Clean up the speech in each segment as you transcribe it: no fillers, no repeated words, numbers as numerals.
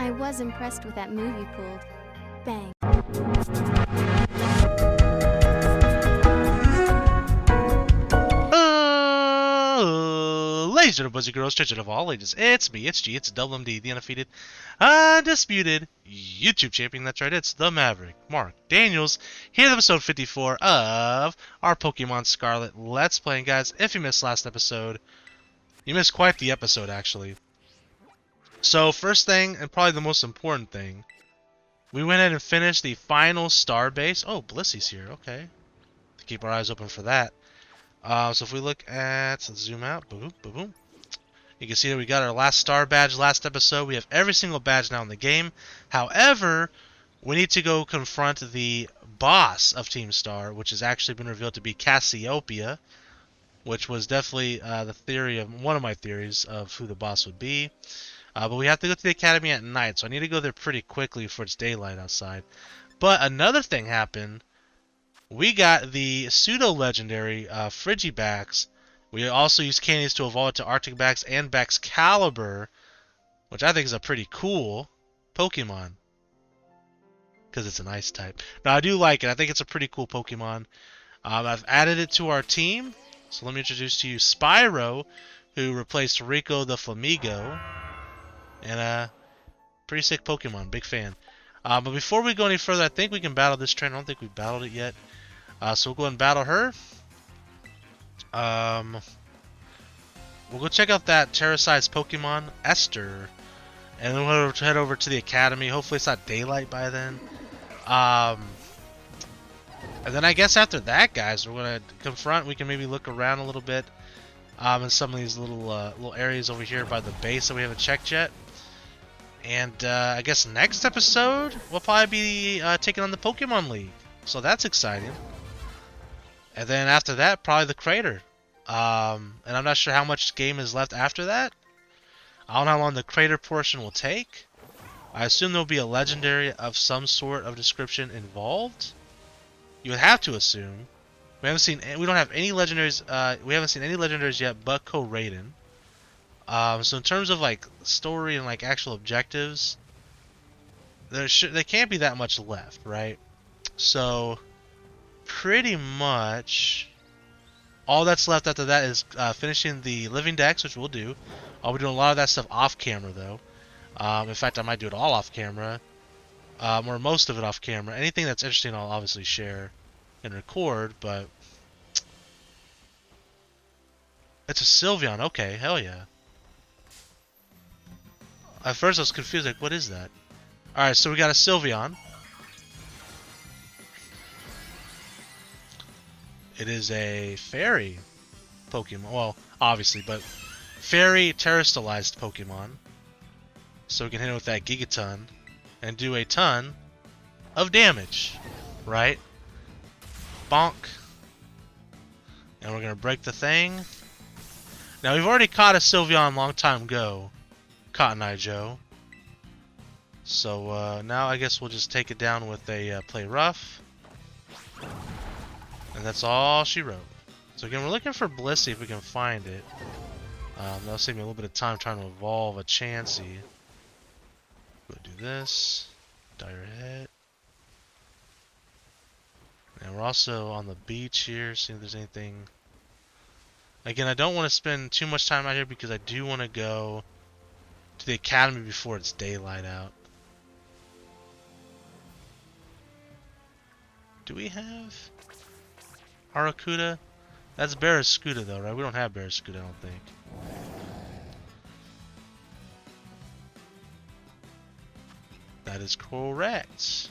I was impressed with that move you pulled. Bang. Ladies and boys and girls, children of all ages, it's me, it's G, it's Double MD, the undefeated, undisputed YouTube champion. That's right, it's the Maverick, Mark Daniels, here in episode 54 of our Pokemon Scarlet Let's Play. And guys, if you missed last episode, you missed quite the episode, actually. So, first thing, and probably the most important thing, we went ahead and finished the final star base. Oh, Blissy's here, okay. Keep our eyes open for that. So if we look at, let's zoom out, boom, boom, boom. You can see that we got our last star badge last episode. We have every single badge now in the game. However, we need to go confront the boss of Team Star, which has actually been revealed to be Cassiopeia, which was definitely the theory of one of my theories of who the boss would be. But we have to go to the academy at night, so I need to go there pretty quickly before it's daylight outside. But another thing happened. We got the pseudo-legendary Frigibax. We also used candies to evolve it to Arctic Bax and Baxcalibur, which I think is a pretty cool Pokemon. Because it's an ice type. Now, I do like it. I think it's a pretty cool Pokemon. I've added it to our team. So let me introduce to you Spyro, who replaced Rico the Flamigo. And a pretty sick Pokemon. Big fan. But before we go any further, I think we can battle this trainer. I don't think we've battled it yet. So we'll go and battle her. We'll go check out that terra-sized Pokemon, Esther. And then we'll head over to the academy. Hopefully it's not daylight by then. And then I guess after that, guys, we're going to confront. We can maybe look around a little bit. In some of these little areas over here by the base that we haven't checked yet. And I guess next episode, we'll probably be taking on the Pokemon League. So that's exciting. And then after that, probably the crater. And I'm not sure how much game is left after that. I don't know how long the crater portion will take. I assume there'll be a legendary of some sort of description involved. You would have to assume. We don't have any legendaries. We haven't seen any legendaries yet, but Koraidon. So in terms of like story and like actual objectives, there can't be that much left, right? So pretty much all that's left after that is finishing the living decks, which we'll do. I'll be doing a lot of that stuff off camera though. In fact, I might do it all off camera, or most of it off camera. Anything that's interesting I'll obviously share and record, but it's a Sylveon. Okay, hell yeah. At first I was confused, like, what is that? Alright, so we got a Sylveon. It is a fairy Pokemon. Well, obviously, but fairy terrestrialized Pokemon. So we can hit it with that Gigaton and do a ton of damage. Right? Bonk. And we're going to break the thing. Now, we've already caught a Sylveon a long time ago. Cotton Eye Joe. So now I guess we'll just take it down with a play rough. And that's all she wrote. So again, we're looking for Blissey if we can find it. That'll save me a little bit of time trying to evolve a Chansey. We'll do this. Dire Hit. And we're also on the beach here, seeing if there's anything. Again, I don't want to spend too much time out here because I do want to go to the academy before it's daylight out. Do we have Aracuda? That's Barraskewda though, right? We don't have Barraskewda, I don't think. That is correct.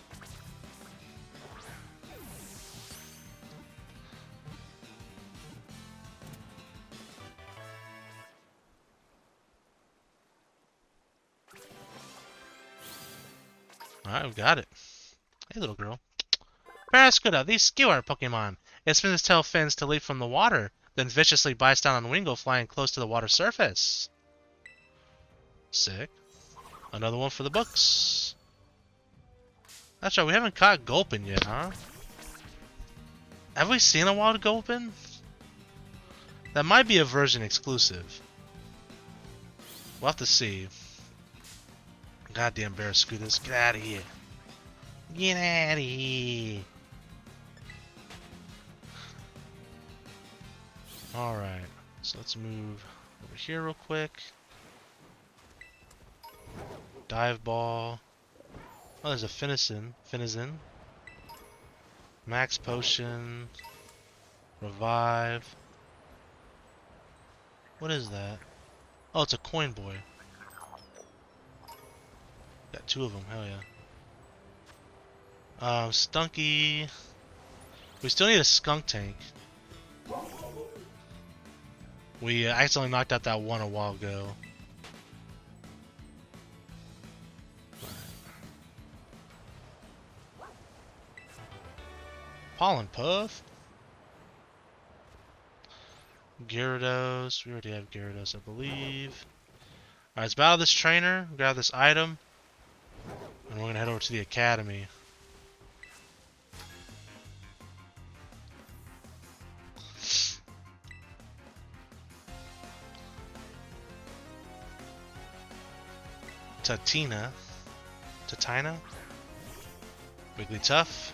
Alright, we got it. Hey, little girl. Barraskewda, these skewer Pokemon. It spins its tail fins to leap from the water, then viciously bites down on Wingull flying close to the water surface. Sick. Another one for the books. That's right, we haven't caught Gulpin yet, huh? Have we seen a wild Gulpin? That might be a version exclusive. We'll have to see. Goddamn Barraskewdas, get out of here. Get out of here. Alright, so let's move over here real quick. Dive ball. Oh, there's a Finizen. Max potion. Revive. What is that? Oh, it's a coin boy. Got 2 of them, hell yeah. Stunky. We still need a skunk tank. We accidentally knocked out that one a while ago. Pollen Puff. Gyarados. We already have Gyarados, I believe. Alright, let's battle this trainer, grab this item, and we're gonna head over to the academy. Tatina. Wigglytuff.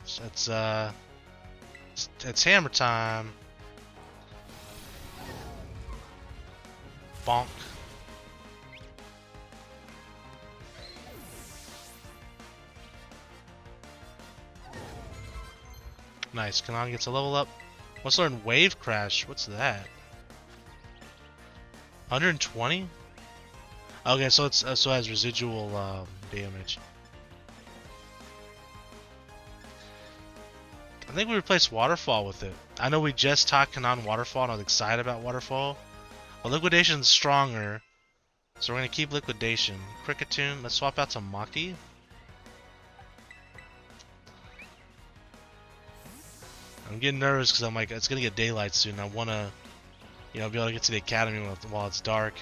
So it's hammer time. Bonk. Nice. Kanan gets a level up. Let's learn Wave Crash. What's that? 120? Okay, so it has residual damage. I think we replaced Waterfall with it. I know we just taught Kanan Waterfall and I was excited about Waterfall. But Liquidation's stronger. So we're going to keep Liquidation. Kricketune, let's swap out to Maki. I'm getting nervous because I'm like, it's going to get daylight soon. I want to, be able to get to the academy while it's dark.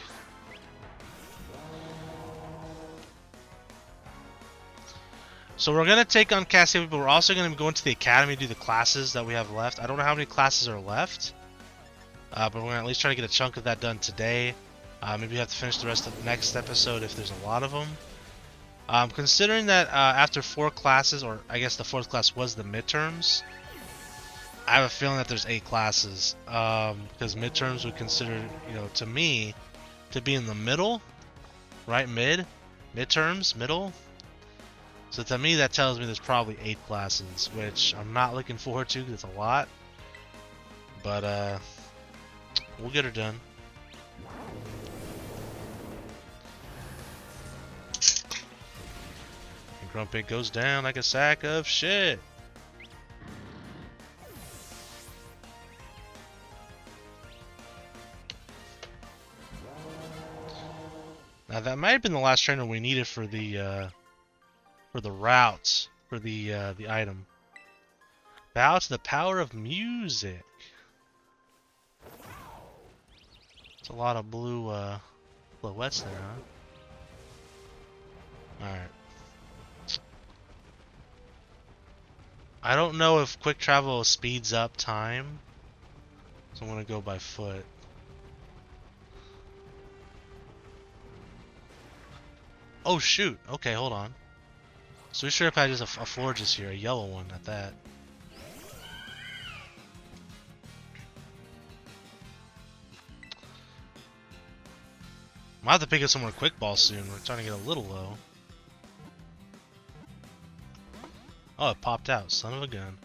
So we're going to take on Cassiopeia, but we're also going to go into the academy to do the classes that we have left. I don't know how many classes are left. But we're going to at least try to get a chunk of that done today. Maybe we have to finish the rest of the next episode if there's a lot of them. Considering that after 4 classes, or I guess the 4th class was the midterms, I have a feeling that there's 8 classes. Because midterms would consider, to me, to be in the middle, right? Midterms, middle. So to me, that tells me there's probably 8 classes, which I'm not looking forward to because it's a lot. But we'll get her done. And Grumpig goes down like a sack of shit. Now that might have been the last trainer we needed for the routes for the item. Bow to the power of music. It's a lot of blue flowettes there, huh? Alright. I don't know if quick travel speeds up time, so I'm gonna go by foot. Oh shoot, okay, hold on. So we sure if I just a Florges here, a yellow one at that. Might have to pick up some more quick balls soon. We're starting to get a little low. Oh, it popped out. Son of a gun.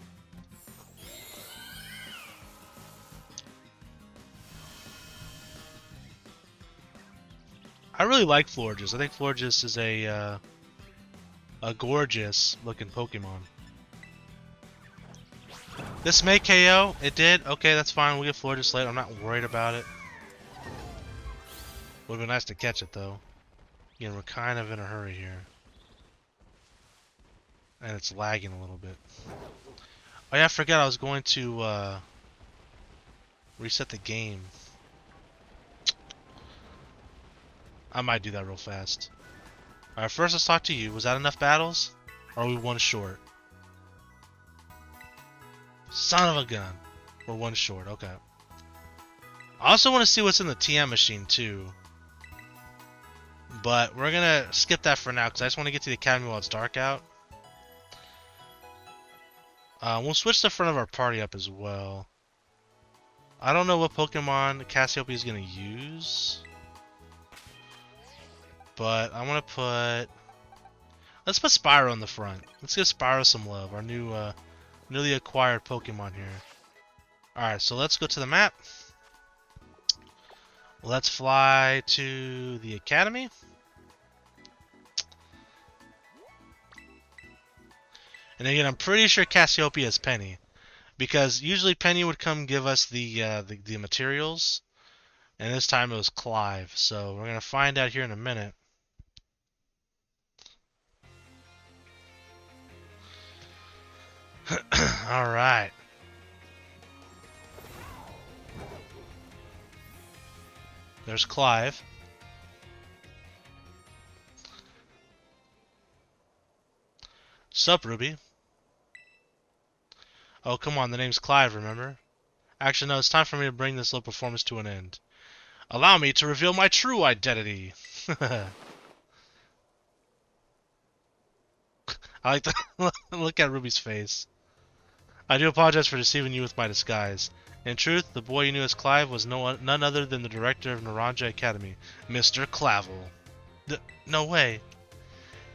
I really like Florges. I think Florges is a gorgeous looking Pokemon. This may KO. It did. Okay, that's fine. We'll get Florges later. I'm not worried about it. Would have been nice to catch it though. Again, we're kind of in a hurry here. And it's lagging a little bit. Oh yeah, I forgot I was going to reset the game. I might do that real fast. Alright, first let's talk to you. Was that enough battles? Or are we one short? Son of a gun. We're one short, okay. I also want to see what's in the TM machine too. But we're gonna skip that for now because I just want to get to the academy while it's dark out. We'll switch the front of our party up as well. I don't know what Pokemon Cassiopeia is gonna use, but I want to put. Let's put Spyro in the front. Let's give Spyro some love. Our new, newly acquired Pokemon here. All right, so let's go to the map. Let's fly to the academy. And again, I'm pretty sure Cassiopeia is Penny, because usually Penny would come give us the materials, and this time it was Clive. So we're gonna find out here in a minute. All right. There's Clive. Sup, Ruby? Oh, come on, the name's Clive, remember? Actually, no, it's time for me to bring this little performance to an end. Allow me to reveal my true identity. I like to look at Ruby's face. I do apologize for deceiving you with my disguise. In truth, the boy you knew as Clive was none other than the director of Naranja Academy, Mr. Clavel. No way.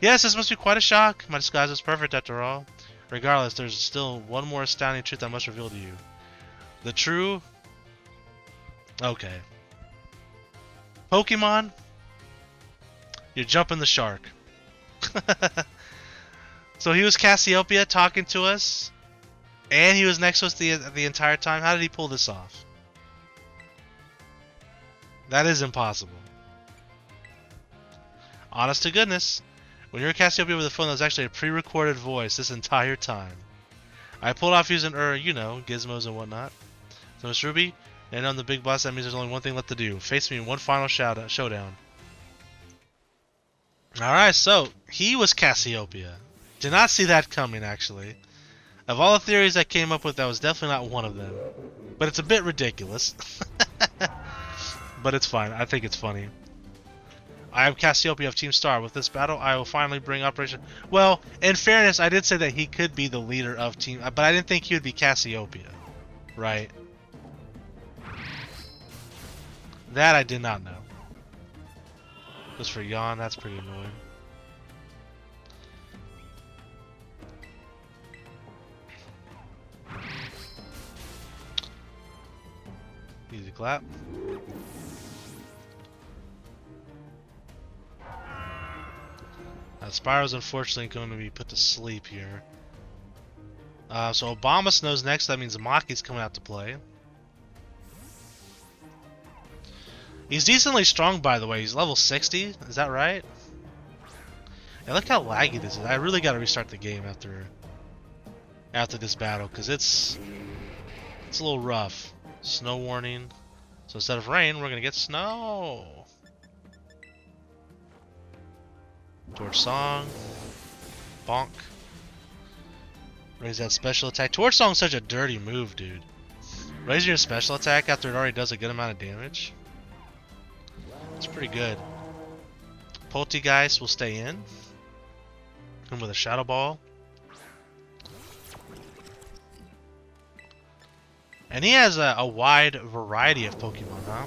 Yes, this must be quite a shock. My disguise was perfect after all. Regardless, there's still one more astounding truth I must reveal to you. The true... Okay. Pokemon, you're jumping the shark. So he was Cassiopeia talking to us, and he was next to us the entire time. How did he pull this off? That is impossible. Honest to goodness, when you're Cassiopeia over the phone, that was actually a pre-recorded voice this entire time. I pulled off using you know, gizmos and whatnot. So Miss Ruby, and I'm the big boss. That means there's only one thing left to do: face me in one final showdown. All right, so he was Cassiopeia. Did not see that coming, actually. Of all the theories I came up with, that was definitely not one of them. But it's a bit ridiculous. But it's fine. I think it's funny. I am Cassiopeia of Team Star. With this battle, I will finally bring Operation... Well, in fairness, I did say that he could be the leader of Team... But I didn't think he would be Cassiopeia. Right? That I did not know. Just for yawn, that's pretty annoying. Easy clap. Spyro's unfortunately going to be put to sleep here. So Obama Snow's next, that means Maki's coming out to play. He's decently strong, by the way. He's level 60, is that right? Yeah, look how laggy this is. I really got to restart the game after this battle, because it's a little rough. Snow warning. So instead of rain, we're going to get snow. Torch Song. Bonk. Raise that special attack. Torch Song's such a dirty move, dude. Raising your special attack after it already does a good amount of damage. It's pretty good. Poltergeist will stay in. And with a Shadow Ball. And he has a wide variety of Pokemon, huh?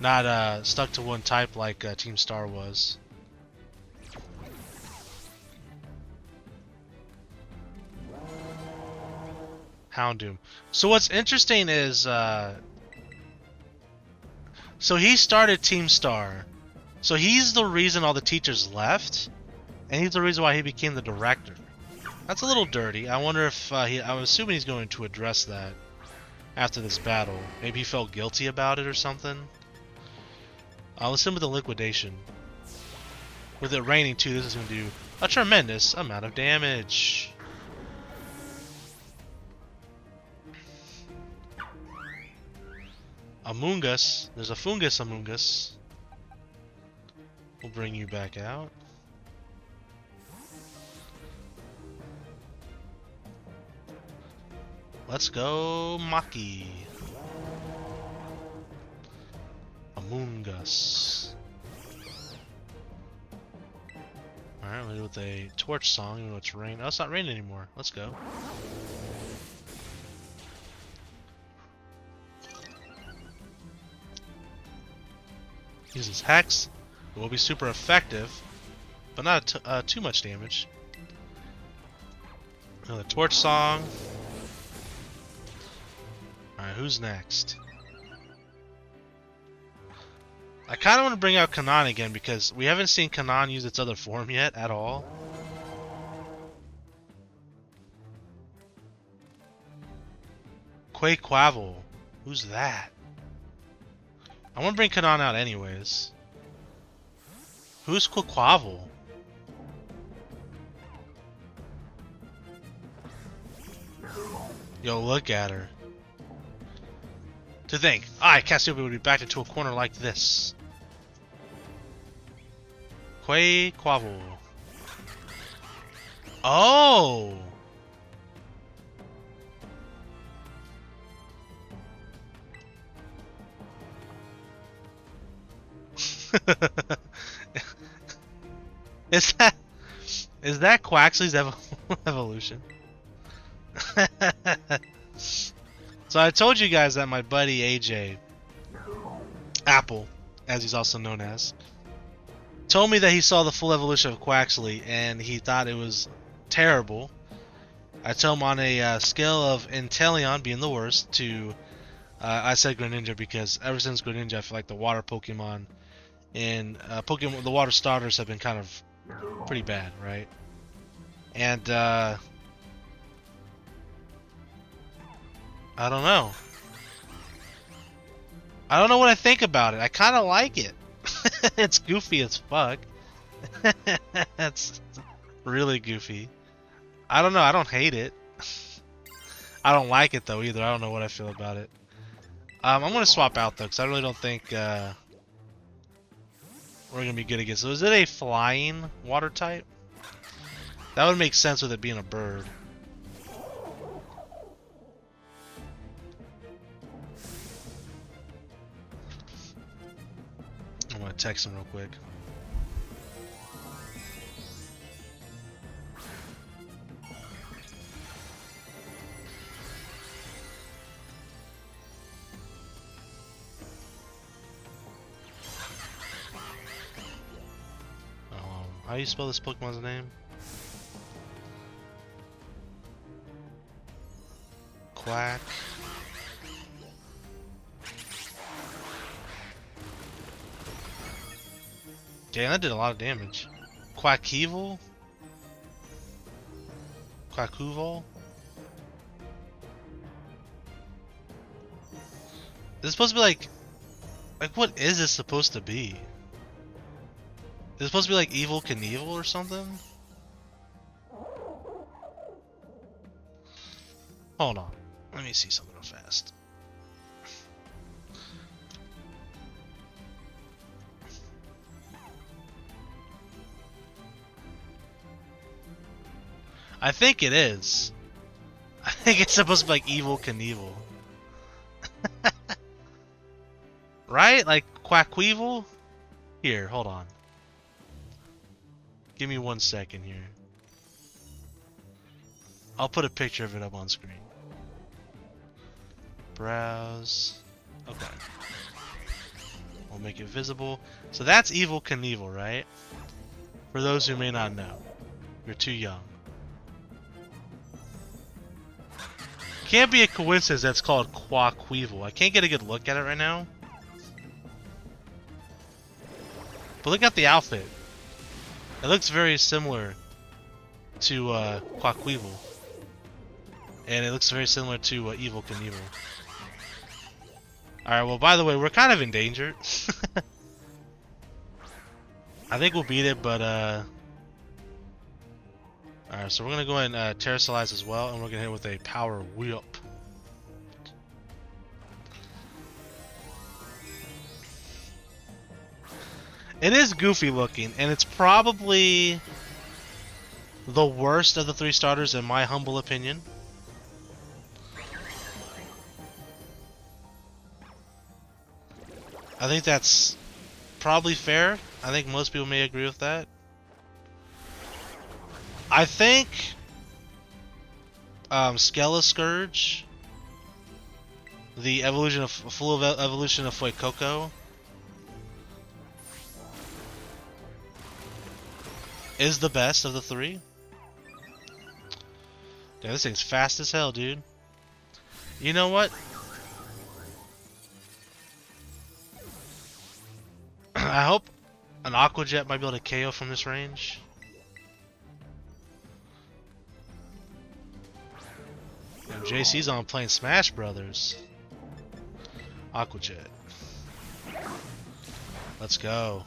Not stuck to one type like Team Star was. Houndoom. So what's interesting is, so he started Team Star. So he's the reason all the teachers left, and he's the reason why he became the director. That's a little dirty. I wonder if I'm assuming he's going to address that after this battle. Maybe he felt guilty about it or something. Let's hit him with the liquidation. With it raining too, this is going to do a tremendous amount of damage. Among Us. There's a fungus among us. We'll bring you back out. Let's go, Maki. Among Us. Alright, we'll do with a torch song, even though it's rain. Oh, it's not raining anymore. Let's go. Uses Hex. It will be super effective, but not too much damage. Another torch song. Alright, who's next? I kind of want to bring out Kanan again because we haven't seen Kanan use its other form yet at all. Quavel. Who's that? I want to bring Kanan out anyways. Who's Quavel? Yo, look at her. To think, Cassiopeia would be backed into a corner like this. Quavel. Oh! Is that Quaxley's evolution? So I told you guys that my buddy AJ, Apple, as he's also known as, told me that he saw the full evolution of Quaxley and he thought it was terrible. I told him on a scale of Inteleon being the worst to, I said Greninja because ever since Greninja I feel like the water Pokemon and the water starters have been kind of pretty bad, right? And I don't know. I don't know what I think about it. I kind of like it. It's goofy as fuck. It's really goofy. I don't know. I don't hate it. I don't like it though either. I don't know what I feel about it. I'm gonna swap out though because I really don't think we're gonna be good against. So is it a flying water type? That would make sense with it being a bird. I'm gonna text him real quick. How do you spell this Pokemon's name? Quack. Damn, that did a lot of damage. Quackevil? Quackuval? This is supposed to be like what is this supposed to be? Is it supposed to be like Evil Knievel or something? Hold on. Let me see something real fast. I think it is. I think it's supposed to be like Evil Knievel. Right? Like Quackweevil? Here, hold on. Give me 1 second here. I'll put a picture of it up on screen. Browse. Okay. We'll make it visible. So that's Evil Knievel, right? For those who may not know. You're too young. Can't be a coincidence that's called Quackweevil. I can't get a good look at it right now. But look at the outfit. It looks very similar to Quackweevil. And it looks very similar to Evil Knievel. Alright, well, by the way, we're kind of in danger. I think we'll beat it, but alright, so we're going to go ahead and Terrasilize as well, and we're going to hit it with a Power Whip. It is goofy looking, and it's probably the worst of the 3 starters in my humble opinion. I think that's probably fair. I think most people may agree with that. I think Skella Scourge, the full evolution of Fuecoco, is the best of the three. Damn, this thing's fast as hell, dude. You know what? I hope an Aqua Jet might be able to KO from this range. Damn, JC's on playing Smash Brothers. Aqua Jet. Let's go.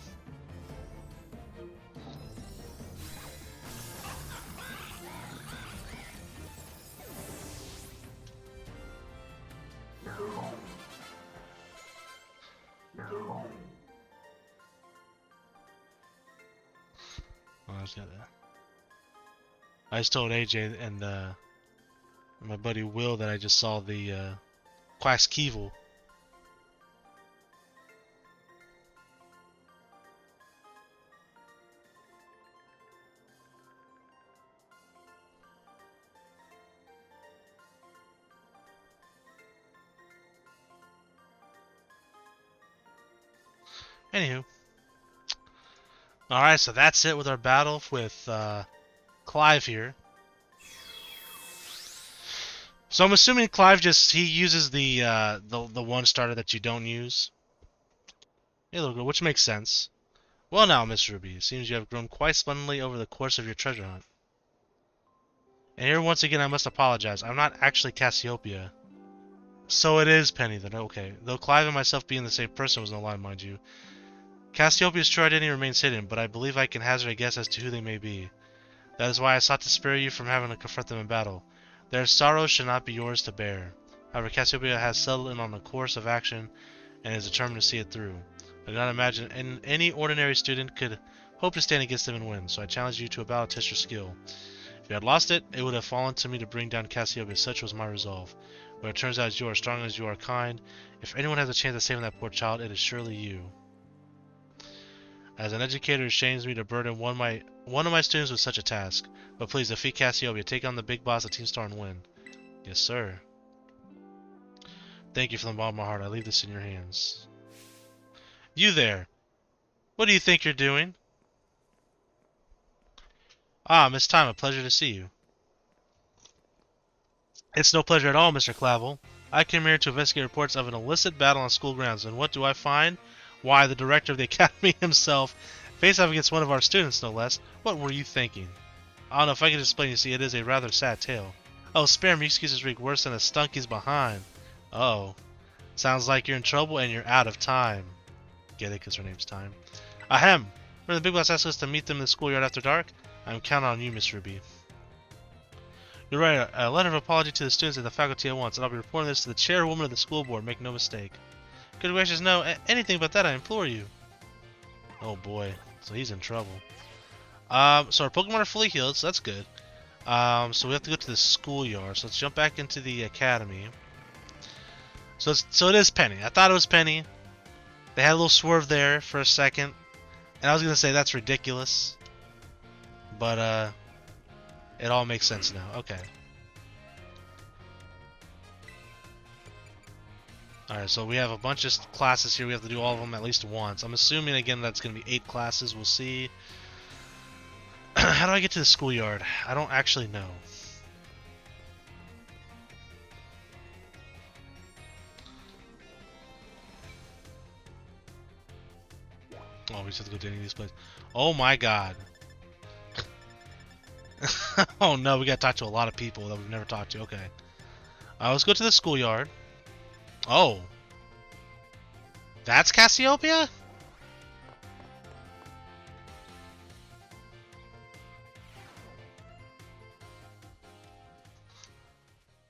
I just told AJ and my buddy Will that I just saw the Quaxkeevil. Anywho. Alright, so that's it with our battle with Clive here. So I'm assuming Clive he uses the one starter that you don't use. Hey little girl, which makes sense. Well now, Miss Ruby, it seems you have grown quite splendidly over the course of your treasure hunt. And here once again I must apologize. I'm not actually Cassiopeia. So it is Penny then, okay. Though Clive and myself being the same person was no lie, mind you. Cassiopeia's true identity remains hidden, but I believe I can hazard a guess as to who they may be. That is why I sought to spare you from having to confront them in battle. Their sorrow should not be yours to bear. However, Cassiopeia has settled in on a course of action and is determined to see it through. I do not imagine any ordinary student could hope to stand against them and win, so I challenge you to a battle to test your skill. If you had lost it, it would have fallen to me to bring down Cassiopeia. Such was my resolve. But it turns out as you are strong as you are kind. If anyone has a chance of saving that poor child, it is surely you. As an educator, it shames me to burden one of my students with such a task. But please defeat Cassiopeia, take on the big boss of Team Star and win. Yes, sir. Thank you from the bottom of my heart. I leave this in your hands. You there. What do you think you're doing? Ah, Miss Time, a pleasure to see you. It's no pleasure at all, Mr. Clavel. I came here to investigate reports of an illicit battle on school grounds, and what do I find? Why, the director of the academy himself, face off against one of our students, no less. What were you thinking? I don't know if I can explain. You see, it is a rather sad tale. Oh, spare me. Excuses reek worse than a stunky's behind. Oh. Sounds like you're in trouble and you're out of time. Get it, because her name's Time. Ahem. Remember the big boss asked us to meet them in the schoolyard after dark? I'm counting on you, Miss Ruby. You're right. A letter of apology to the students and the faculty at once, and I'll be reporting this to the chairwoman of the school board. Make no mistake. Good gracious, no. Anything but that, I implore you. Oh boy. So he's in trouble. So our Pokemon are fully healed, so that's good. So we have to go to the schoolyard. So let's jump back into the academy. So it is Penny. I thought it was Penny. They had a little swerve there for a second. And I was going to say that's ridiculous. But it all makes sense now. Okay. Alright, so we have a bunch of classes here. We have to do all of them at least once. I'm assuming, again, that's going to be 8 classes. We'll see. How do I get to the schoolyard? I don't actually know. Oh, we just have to go to any of these places. Oh my god. Oh no, we gotta talk to a lot of people that we've never talked to. Okay. Let's go to the schoolyard. Oh. That's Cassiopeia?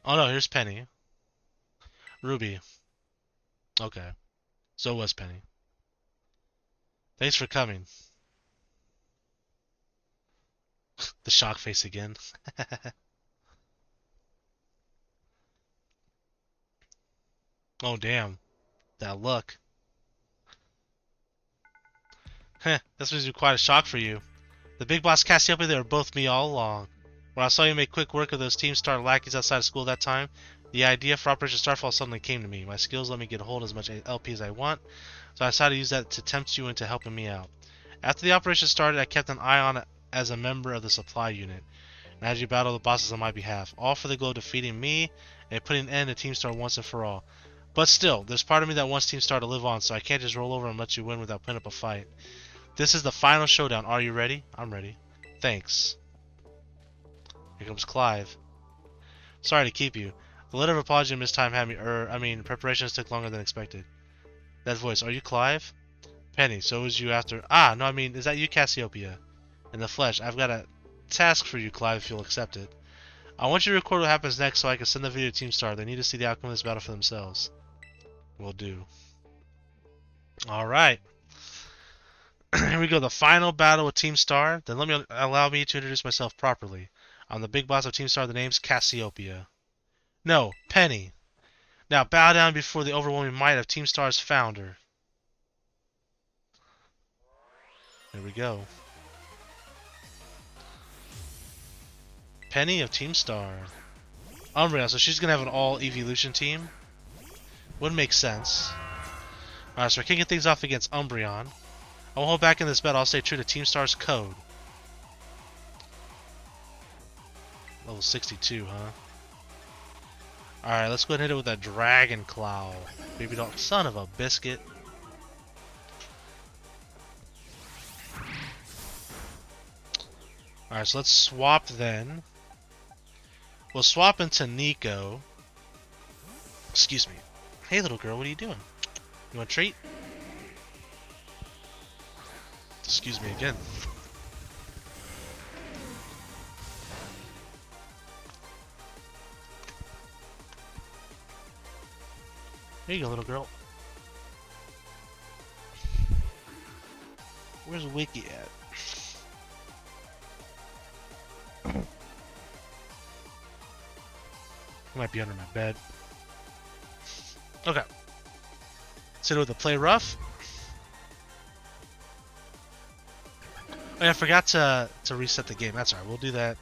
Oh no, here's Penny. Ruby. Okay. So was Penny. Thanks for coming. The shock face again. Oh damn. That look. Heh, this was quite a shock for you. The big boss Cassiopeia, they were both me all along. When I saw you make quick work of those Team Star lackeys outside of school that time, the idea for Operation Starfall suddenly came to me. My skills let me get a hold of as much LP as I want, so I decided to use that to tempt you into helping me out. After the operation started, I kept an eye on it as a member of the supply unit, and as you battle the bosses on my behalf, all for the goal of defeating me and putting an end to Team Star once and for all. But still, there's part of me that wants Team Star to live on, so I can't just roll over and let you win without putting up a fight. This is the final showdown. Are you ready? I'm ready. Thanks. Here comes Clive. Sorry to keep you. The letter of apology and mistime had me, preparations took longer than expected. That voice, are you Clive? Penny, so is you after... is that you, Cassiopeia? In the flesh, I've got a task for you, Clive, if you'll accept it. I want you to record what happens next so I can send the video to Team Star. They need to see the outcome of this battle for themselves. Will do. Alright. Here we go, the final battle with Team Star. Then allow me to introduce myself properly. I'm the big boss of Team Star. The name's Cassiopeia. No, Penny. Now bow down before the overwhelming might of Team Star's founder. There we go. Penny of Team Star. Umbreon, so she's gonna have an all evolution team. Would make sense. Alright, so we're kicking things off against Umbreon. I won't hold back in this battle. I'll stay true to Team Star's code. Level 62, huh? Alright, let's go ahead and hit it with a Dragon Claw. Baby doll. Son of a biscuit. Alright, so let's swap then. We'll swap into Nico. Excuse me. Hey, little girl, what are you doing? You want a treat? Excuse me again. Here you go, little girl. Where's Wiki at? Might be under my bed. Okay. Sit with the play rough. Oh yeah, I forgot to reset the game. That's alright. We'll do that.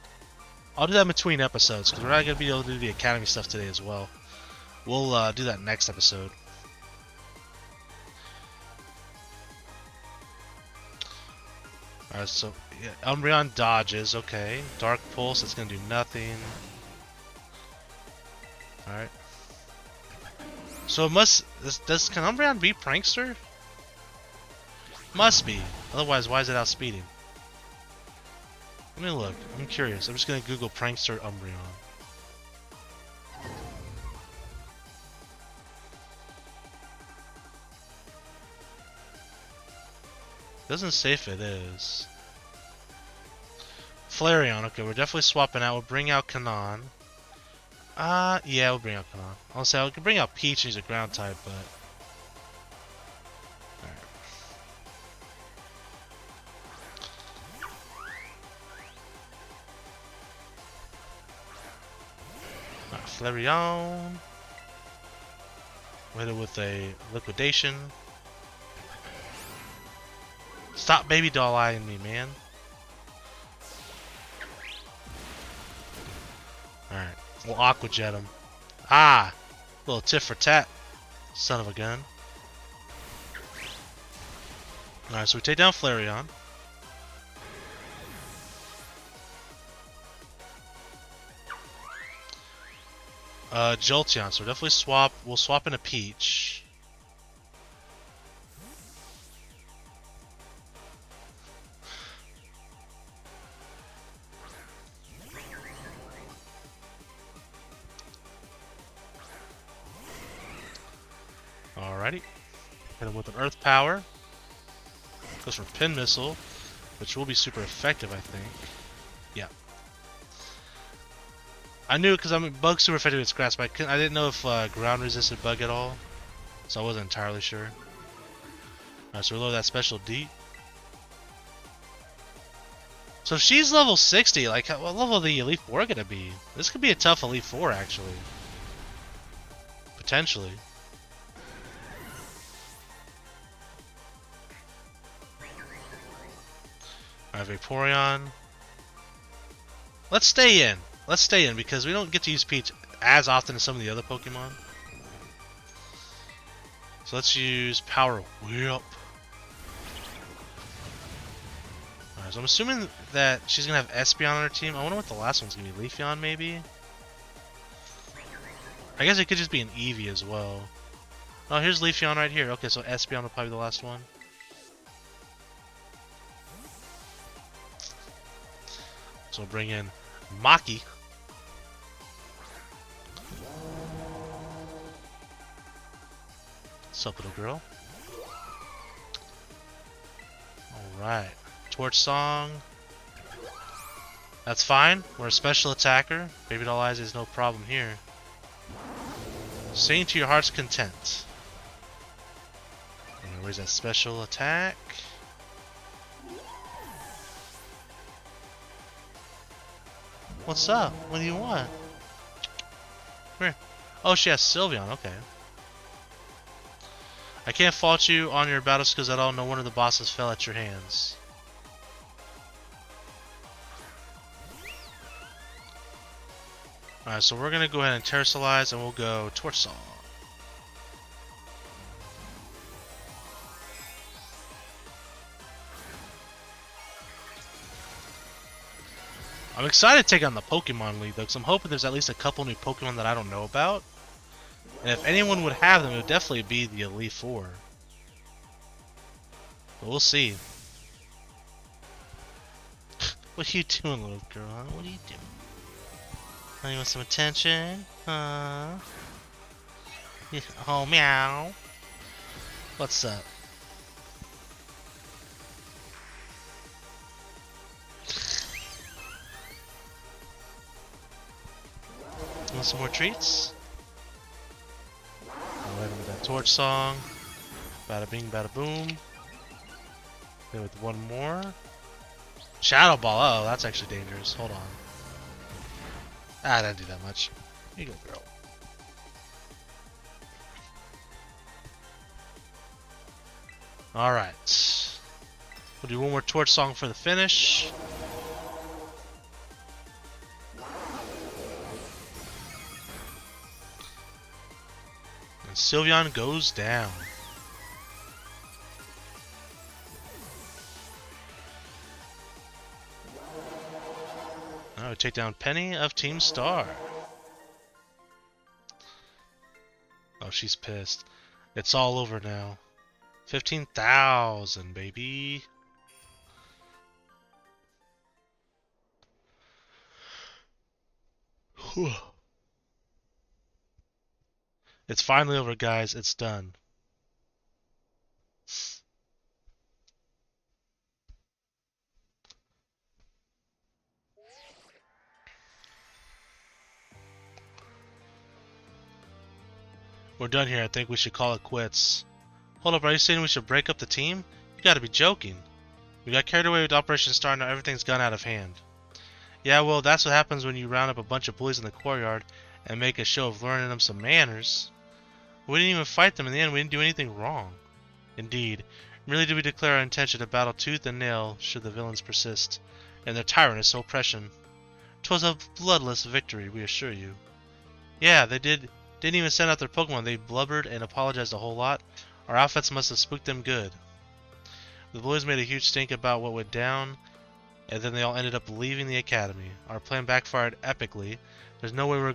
I'll do that between episodes because we're not gonna be able to do the Academy stuff today as well. We'll do that next episode. Alright, so yeah, Umbreon dodges. Okay, Dark Pulse. It's gonna do nothing. Alright. So it must. Can Umbreon be Prankster? Must be. Otherwise, why is it outspeeding? Let me look. I'm curious. I'm just gonna Google Prankster Umbreon. Doesn't say if it is. Flareon. Okay, we're definitely swapping out. We'll bring out Kanon. Yeah, we'll bring out Kanon. I'll say I can bring out Peach. He's a ground type, but. Flareon. We'll hit it with a liquidation. Stop baby doll eyeing me, man. Alright, we'll Aqua Jet him. Ah! Little tit for tat. Son of a gun. Alright, so we take down Flareon. Jolteon, so definitely we'll swap in a Peach. Alrighty. Hit him with an Earth Power. Goes for Pin Missile, which will be super effective, I think. Yeah. I knew it because Bug's super effective with Grass, but I didn't know if ground resisted Bug at all, so I wasn't entirely sure. Alright, so we lower that special D. So if she's level 60, like what level of the Elite Four gonna be? This could be a tough Elite Four, actually. Potentially. I have Vaporeon. Let's stay in. Let's stay in because we don't get to use Peach as often as some of the other Pokemon. So let's use Power Whip. Alright, so I'm assuming that she's gonna have Espeon on her team. I wonder what the last one's gonna be. Leafeon, maybe? I guess it could just be an Eevee as well. Oh, here's Leafeon right here. Okay, so Espeon will probably be the last one. So we'll bring in Maki. What's up, little girl? Alright. Torch Song. That's fine. We're a special attacker. Baby Doll Eyes is no problem here. Sing to your heart's content. And where's that special attack? What's up? What do you want? Come here. Oh, she has Sylveon. Okay. I can't fault you on your battle skills at all. No wonder the bosses fell at your hands. Alright, so we're gonna go ahead and Terrasilize and we'll go Torch Song. I'm excited to take on the Pokemon League though, because I'm hoping there's at least a couple new Pokemon that I don't know about. And if anyone would have them, it would definitely be the Elite Four. But we'll see. What are you doing, little girl? Huh? What are you doing? Oh, you want some attention? Oh, meow. What's up? Want some more treats? I'll hit him with that Torch Song. Bada bing, bada boom. Then with one more. Shadow Ball. Oh, that's actually dangerous. Hold on. Ah, I didn't do that much. Here you go, girl. Alright. We'll do one more Torch Song for the finish. And Sylveon goes down. Now we take down Penny of Team Star. Oh, she's pissed. It's all over now. 15,000, baby. Whew. It's finally over, guys. It's done. We're done here. I think we should call it quits. Hold up, are you saying we should break up the team? You gotta be joking. We got carried away with Operation Star, now everything's gone out of hand. Yeah, well, that's what happens when you round up a bunch of bullies in the courtyard and make a show of learning them some manners. We didn't even fight them in the end, we didn't do anything wrong. Indeed. Merely did we declare our intention to battle tooth and nail should the villains persist, and their tyrannous oppression. 'Twas a bloodless victory, we assure you. Yeah, they didn't even send out their Pokemon, they blubbered and apologized a whole lot. Our outfits must have spooked them good. The boys made a huge stink about what went down, and then they all ended up leaving the academy. Our plan backfired epically. There's no way we're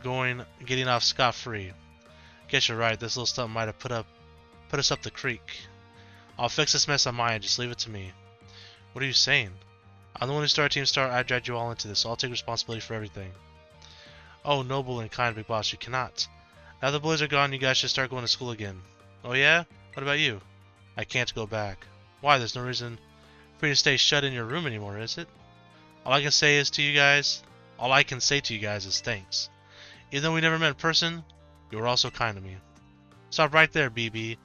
getting off scot-free. Guess you're right, this little stunt might have put us up the creek. I'll fix this mess on my end, just leave it to me. What are you saying? I'm the one who started Team Star, I dragged you all into this, so I'll take responsibility for everything. Oh, noble and kind Big Boss, you cannot. Now the boys are gone, you guys should start going to school again. Oh yeah? What about you? I can't go back. Why? There's no reason for you to stay shut in your room anymore, is it? All I can say to you guys is thanks. Even though we never met in person, you were also kind to me. Stop right there, BB.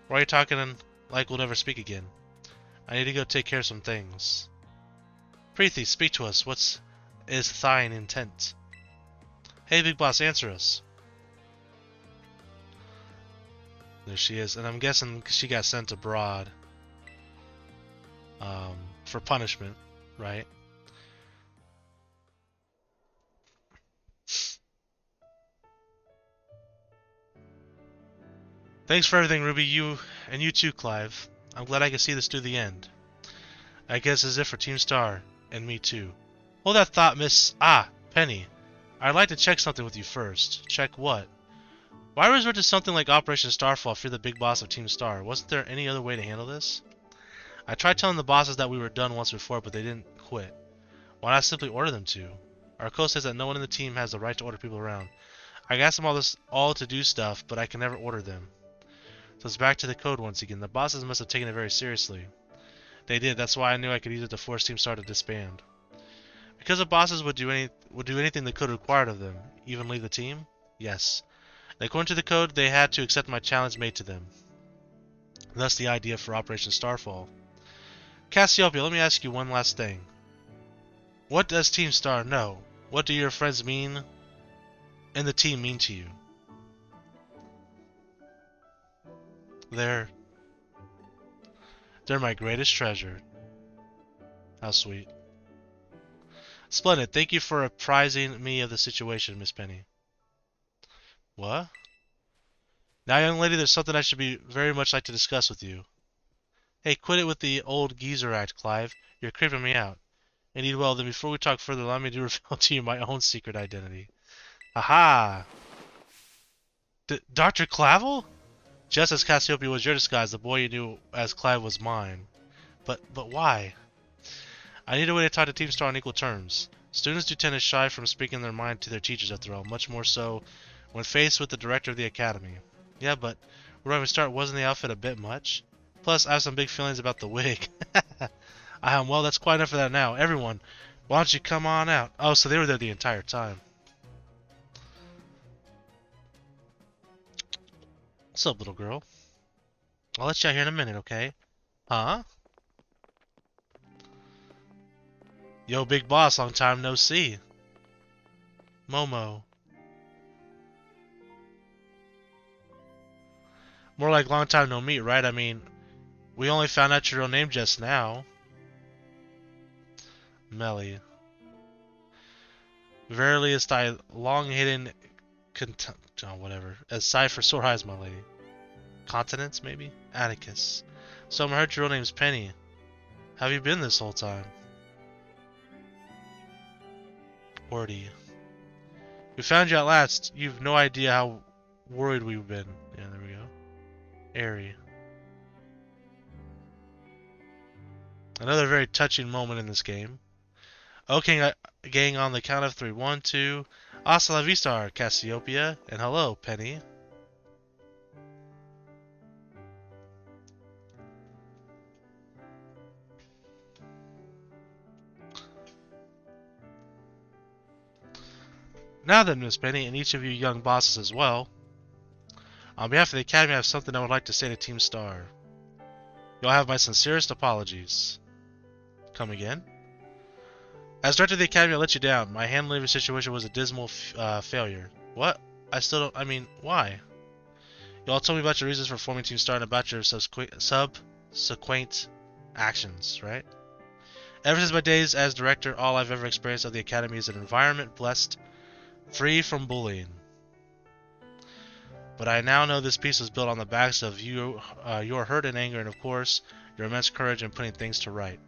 Why are you talking like we'll never speak again? I need to go take care of some things. Preethi, speak to us. What is thine intent? Hey, Big Boss, answer us. There she is, and I'm guessing she got sent abroad for punishment. right? Thanks for everything, Ruby. You too, Clive. I'm glad I can see this through the end. I guess as if for Team Star, and me too. Hold that thought, Miss... Penny. I'd like to check something with you first. Check what? Why resort to something like Operation Starfall if you're the big boss of Team Star? Wasn't there any other way to handle this? I tried telling the bosses that we were done once before, but they didn't quit. Why not simply order them to? Our code says that no one in the team has the right to order people around. I asked them all to do stuff, but I can never order them. So it's back to the code once again. The bosses must have taken it very seriously. They did. That's why I knew I could use it to force Team Star to disband. Because the bosses would do anything the code required of them, even leave the team? Yes. And according to the code, they had to accept my challenge made to them. Thus the idea for Operation Starfall. Cassiopeia, let me ask you one last thing. What does Team Star know? What do your friends mean and the team mean to you? They're my greatest treasure. How sweet. Splendid. Thank you for apprising me of the situation, Miss Penny. What? Now, young lady, there's something I should be very much like to discuss with you. Hey, quit it with the old geezer act, Clive. You're creeping me out. Indeed, well, then before we talk further, allow me to reveal to you my own secret identity. Aha! Dr. Clavel? Just as Cassiopeia was your disguise, the boy you knew as Clive was mine. But why? I need a way to talk to Team Star on equal terms. Students do tend to shy from speaking their mind to their teachers after all, much more so when faced with the director of the academy. Yeah, but where do I even start? Wasn't the outfit a bit much? Plus, I have some big feelings about the wig. Well, that's quite enough of that now. Everyone, why don't you come on out? Oh, so they were there the entire time. What's up, little girl? I'll let you out here in a minute, okay? Huh? Yo, big boss, long time no see. Momo. More like long time no meet, right? I mean, we only found out your real name just now. Melly. Verily is thy long hidden contempt. Oh, whatever. As sigh for sore eyes, my lady. Continence, maybe? Atticus. So I heard your real name's Penny. How have you been this whole time? Ordy. We found you at last. You've no idea how worried we've been. Yeah, there we go. Airy. Another very touching moment in this game. Okay, gang, on the count of 3. 1, 2. Hasta la vista, Cassiopeia. And hello, Penny. Now then, Miss Penny, and each of you young bosses as well, on behalf of the Academy, I have something I would like to say to Team Star. You'll have my sincerest apologies. Come again? As director of the Academy, I let you down. My handling of your situation was a dismal failure. What? I still don't... I mean, why? You all told me about your reasons for forming Team Star and about your subsequent actions, right? Ever since my days as director, all I've ever experienced of the Academy is an environment blessed, free from bullying. But I now know this peace was built on the backs of your hurt and anger, and of course, your immense courage in putting things to right.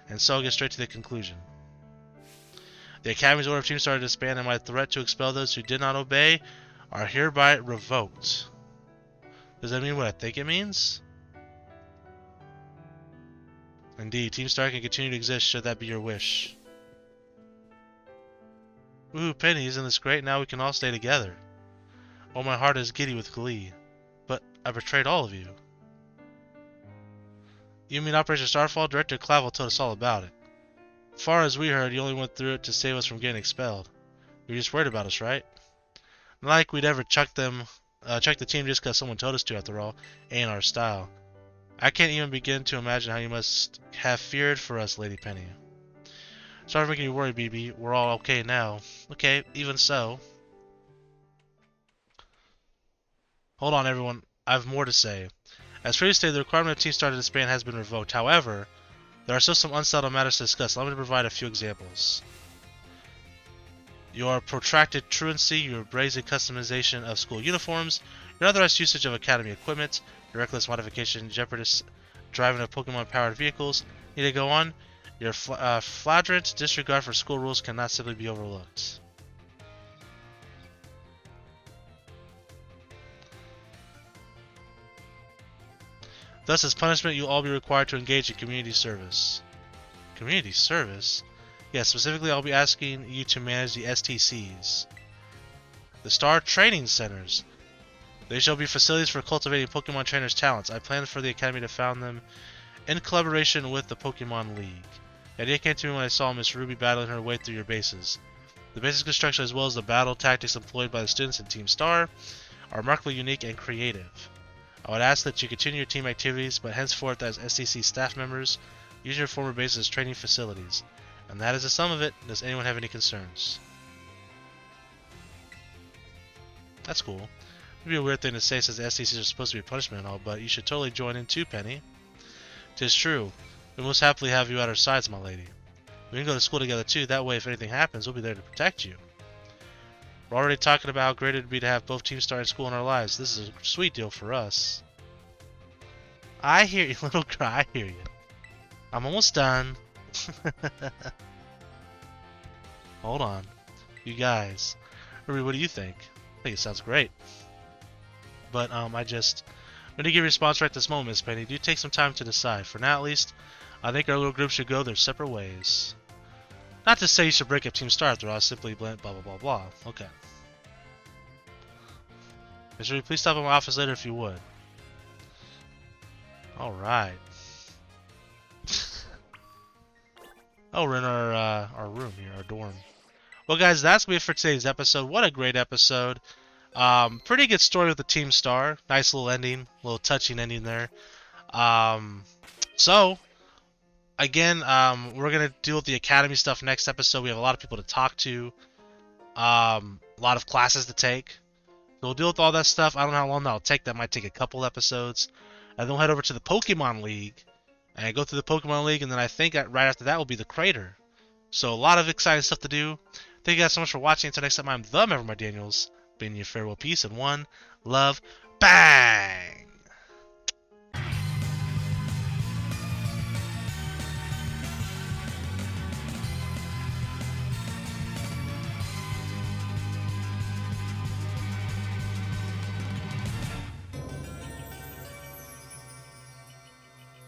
And so I'll get straight to the conclusion. The Academy's order of Team Star to disband and my threat to expel those who did not obey are hereby revoked. Does that mean what I think it means? Indeed, Team Star can continue to exist should that be your wish. Ooh, Penny, isn't this great? Now we can all stay together. Oh, my heart is giddy with glee. But I betrayed all of you. You mean Operation Starfall? Director Clavel told us all about it. Far as we heard, you only went through it to save us from getting expelled. You were just worried about us, right? Not like we'd ever chuck the team just because someone told us to, after all. Ain't our style. I can't even begin to imagine how you must have feared for us, Lady Penny. Sorry for making you worry, BB. We're all okay now. Okay, even so. Hold on, everyone. I have more to say. As previously stated, the requirement of Team Star to disband has been revoked. However, There are still some unsettled matters to discuss. Allow me to provide a few examples. Your protracted truancy, your brazen customization of school uniforms, your unauthorized usage of academy equipment, your reckless modification, jeopardous driving of Pokemon-powered vehicles. Need to go on? Your flagrant disregard for school rules cannot simply be overlooked. Thus, as punishment, you'll all be required to engage in community service. Community service? Yes, specifically I'll be asking you to manage the STCs. The Star Training Centers. They shall be facilities for cultivating Pokemon trainers' talents. I plan for the Academy to found them in collaboration with the Pokemon League. The idea came to me when I saw Miss Ruby battling her way through your bases. The basic construction as well as the battle tactics employed by the students in Team Star are remarkably unique and creative. I would ask that you continue your team activities, but henceforth as STC staff members, use your former bases as training facilities. And that is the sum of it. Does anyone have any concerns? That's cool. It'd be a weird thing to say since the STCs are supposed to be punishment and all, but you should totally join in too, Penny. 'Tis true. We most happily have you at our sides, my lady. We can go to school together too, that way if anything happens, we'll be there to protect you. We're already talking about how great it would be to have both Team Star and school in our lives. This is a sweet deal for us. I hear you, little girl, I hear you. I'm almost done. Hold on. You guys. Ruby, what do you think? I think it sounds great. But, I'm going to give you a response right this moment, Miss Penny. Do take some time to decide. For now, at least, I think our little group should go their separate ways. Not to say you should break up Team Star after all, simply blah blah blah blah. Okay. Miss Ruby, please stop at my office later if you would. Alright. Oh, we're in our room here, our dorm. Well, guys, that's gonna be it for today's episode. What a great episode. Pretty good story with the Team Star. Nice little ending, little touching ending there. So, again, we're gonna deal with the Academy stuff next episode. We have a lot of people to talk to, a lot of classes to take. So we'll deal with all that stuff. I don't know how long that'll take. That might take a couple episodes, and then we'll head over to the Pokemon League and go through the Pokemon League, and then I think right after that will be the Crater. So a lot of exciting stuff to do. Thank you guys so much for watching. Until next time, I'm the Member Daniels, bidding you farewell, peace, and one love, bang!